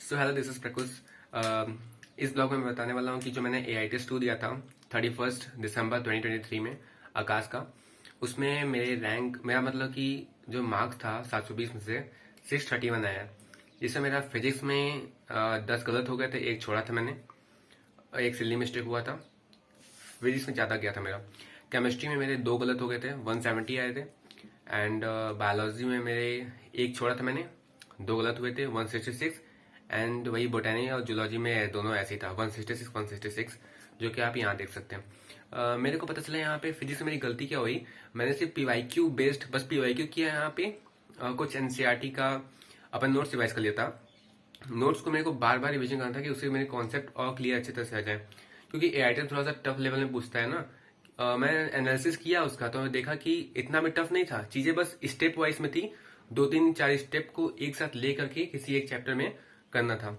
So hello, this is Prakash. इस blog में मैं बताने वाला हूँ कि जो मैंने AITEST 2 दिया था 31 दिसंबर 2023 में आकाश का, उसमें मेरा मतलब कि जो मार्क्स था 720 में से 631 आया है। जिससे मेरा फिजिक्स में 10 गलत हो गए थे, एक छोड़ा था मैंने, एक सिली मिस्टेक हुआ था। फिजिक्स में ज़्यादा गया था मेरा। केमिस्ट्री में मेरे 2 गलत हो गए थे, 170 आए थे। एंड बायोलॉजी में मेरे एक छोड़ा था मैंने, 2 गलत हुए थे, 166। एंड वही बोटैनी और जूलॉजी में दोनों ऐसे ही था, 166 जो कि आप यहाँ देख सकते हैं। मेरे को पता चला यहाँ पे फिजिक्स में मेरी गलती क्या हुई। मैंने सिर्फ PYQ बेस्ड बस PYQ किया यहाँ पे। कुछ NCERT का अपन नोट्स रिवाइज कर लिया था। नोट्स को मेरे को बार बार रिविजन करना था कि उससे मेरे कॉन्सेप्ट और क्लियर अच्छे तरह से आ जाए, क्योंकि AITES थोड़ा सा टफ लेवल में पूछता है ना। मैं एनालिसिस किया उसका तो मैं देखा कि इतना भी टफ नहीं था, चीजें बस स्टेप वाइज में थी। 2 3 4 स्टेप को एक साथ ले करके किसी एक चैप्टर में करना था।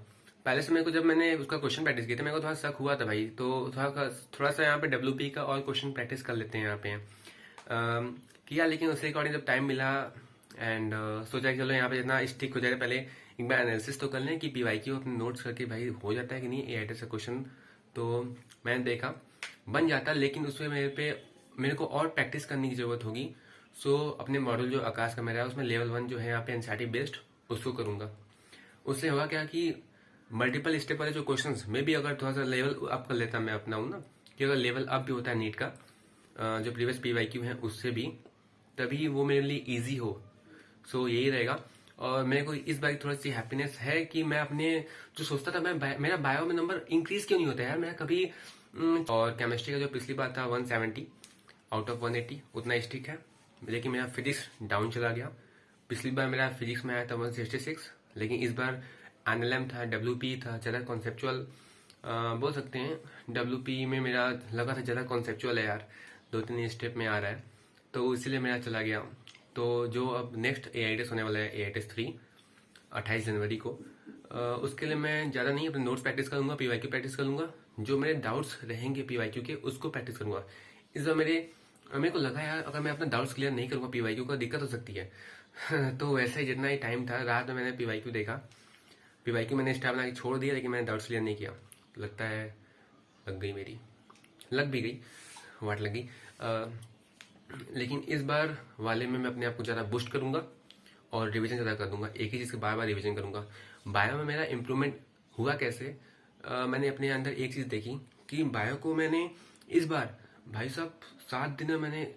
पहले से मेरे को, जब मैंने उसका क्वेश्चन प्रैक्टिस किया था, मेरे को थोड़ा शक हुआ था भाई, तो थोड़ा सा यहाँ पे WP का और क्वेश्चन प्रैक्टिस कर लेते हैं यहाँ पे। किया, लेकिन उसके अकॉर्डिंग जब टाइम मिला एंड सोचा कि चलो यहाँ पे जितना स्टिक हो जाएगा, पहले एक बार एनालिसिस तो कर लें कि PYQ अपने नोट्स करके भाई हो जाता है कि नहीं AITES का क्वेश्चन। तो मैंने देखा बन जाता, लेकिन उसमें मेरे को और प्रैक्टिस करने की जरूरत होगी। सो अपने मॉडल जो आकाश का मेरा है, उसमें लेवल 1 जो है यहाँ पे NCERT बेस्ड, उसको करूंगा। उससे होगा क्या कि मल्टीपल स्टेप वाले जो क्वेश्चंस में भी अगर थोड़ा सा लेवल अप कर लेता मैं अपना हूँ ना, कि अगर लेवल अप भी होता है नीट का, जो प्रीवियस PYQ है उससे भी, तभी वो मेरे लिए इजी हो। सो यही रहेगा। और मेरे को इस बार थोड़ी सी हैप्पीनेस है कि मैं अपने जो सोचता था, मेरा बायो में नंबर इंक्रीज क्यों नहीं होता यार, मैं कभी और केमिस्ट्री का जो पिछली बार था 170 आउट ऑफ 180 उतना स्टिक है, लेकिन मेरा फिजिक्स डाउन चला गया। पिछली बार मेरा फिजिक्स में आया था 166, लेकिन इस बार NLM था, WP था, ज़्यादा कॉन्सेप्चुअल बोल सकते हैं। WP में मेरा लगा था ज़्यादा कॉन्सेप्चुअल है यार, 2 3 स्टेप में आ रहा है, तो इसलिए मेरा चला गया। तो जो अब नेक्स्ट AITES होने वाला है, AITES 3 28 जनवरी को, उसके लिए मैं ज़्यादा नहीं अपने नोट्स प्रैक्टिस करूंगा, PYQ प्रैक्टिस करूंगा, जो मेरे डाउट्स रहेंगे PYQ के उसको प्रैक्टिस करूंगा। इस बार मेरे को लगा यार, अगर मैं अपना डाउट्स क्लियर नहीं करूंगा PYQ का, दिक्कत हो सकती है। तो वैसे ही जितना ही टाइम था, रात में मैंने PYQ देखा। PYQ मैंने स्टार बना के छोड़ दिया, लेकिन मैंने डाउट्स क्लियर नहीं किया। लगता है लग गई मेरी, लग भी गई, वाट लग गई। लेकिन इस बार वाले में मैं अपने आप को ज़्यादा बूस्ट करूंगा और रिवीजन ज़्यादा कर दूंगा, एक ही चीज़ के बार बार रिवीजन करूंगा। बायो में मेरा इम्प्रूवमेंट हुआ कैसे, मैंने अपने अंदर एक चीज़ देखी कि बायो को मैंने इस बार भाई साहब 7 दिन में मैंने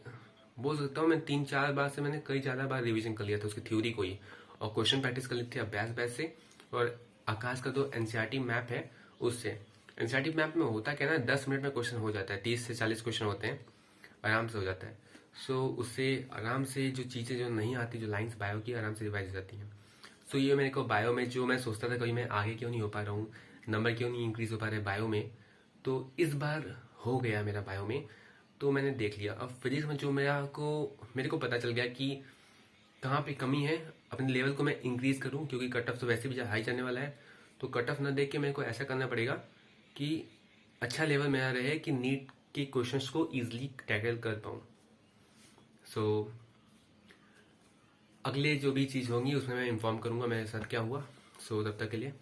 बोल सकता हूँ, मैं 3 4 बार से मैंने कई ज़्यादा बार रिवीजन कर लिया था उसकी थ्योरी को ही, और क्वेश्चन प्रैक्टिस कर ली थी अभ्यास से। और आकाश का जो NCERT मैप है उससे, NCERT मैप में होता क्या ना, 10 मिनट में क्वेश्चन हो जाता है, 30 से 40 क्वेश्चन होते हैं, आराम से हो जाता है। सो उससे आराम से जो चीज़ें जो नहीं आती, जो लाइंस बायो की, आराम से रिवाइज हो जाती हैं। सो ये मेरे को बायो में, जो मैं सोचता था कभी मैं आगे क्यों नहीं हो पा रहा हूँ, नंबर क्यों नहीं इंक्रीज हो पा रहे बायो में, तो इस बार हो गया मेरा बायो में। तो मैंने देख लिया। अब फिजिक्स में जो मेरे को पता चल गया कि कहाँ पे कमी है, अपने लेवल को मैं इंक्रीज करूँ, क्योंकि कट ऑफ तो वैसे भी हाई जाने वाला है। तो कट ऑफ ना देख के मेरे को ऐसा करना पड़ेगा कि अच्छा लेवल मेरा रहे, कि नीट के क्वेश्चंस को इजीली टैकल कर पाऊँ। सो अगले जो भी चीज़ होंगी उसमें मैं इन्फॉर्म करूंगा मेरे साथ क्या हुआ। सो तब तक के लिए